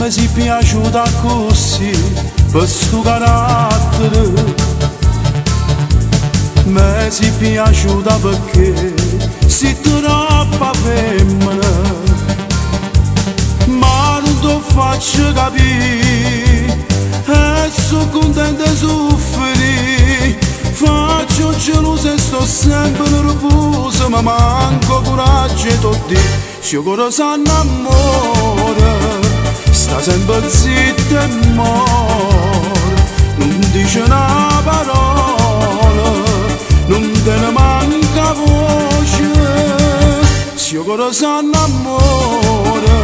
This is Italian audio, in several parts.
mi si piaciuta così per sto carattere, mi si piaciuta perché si troppa femmina, ma non ti faccio capire e sono contenta di soffrire, faccio gelosa e sto sempre nervosa, ma manco coraggio e ti dico, se il cuore si innamora sta sempre zitto e muore, non dice una parola, non te ne manca voce. Se il cuore si innamora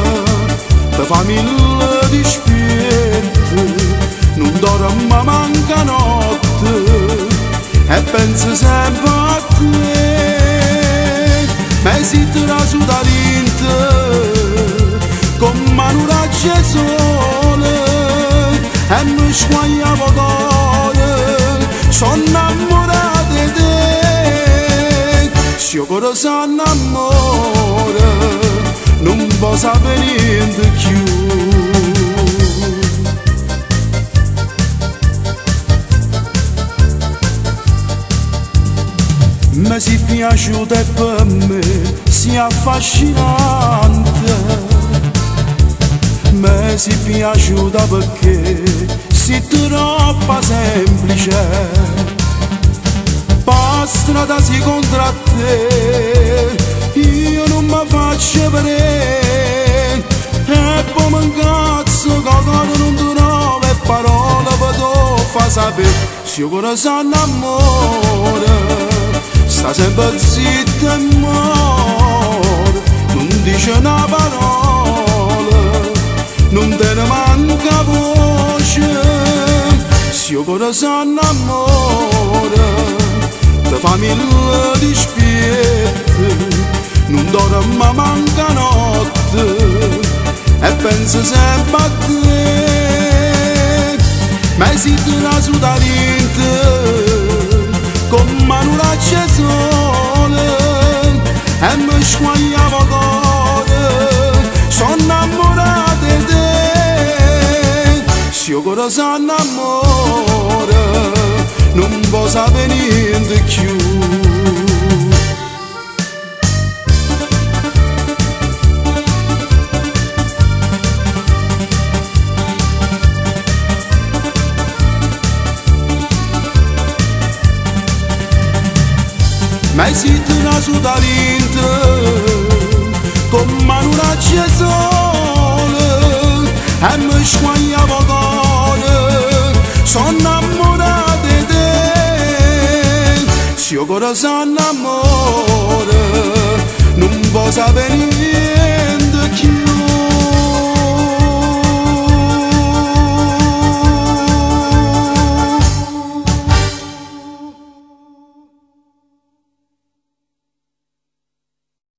ti fa mille dispirti, non dorme manca notte e penso sempre a te. Ma si trasu da linte con mano raggia sole e mi squagliavo cuore, sono innamorata di te. Se il cuore si innamora non può sapere niente più. Mi si piaciuta e per me si affascinante, mi si piaciuta perché si troppo semplice, per strada si contra te, io non mi faccio vedere, e poi mi incazzo che non ti trovo parole per te fa sapere. Se il cuore si innamora sta sempre zitto e muore, non dice una parola, non te ne manca voce. Se il cuore si innamora ti fa mille dispirti, non dorme manca notte e penso sempre a te. Ma si trasu da linte con mano raggia sole e mi squagliavo cuore, sono innamorata di te. Se il cuore si innamora non può sapere niente più. Ma si trasu da linte con mano raggia sole e mi squagliavo cuore, sono innamorata di te. Se il cuore si innamora non può sapere niente.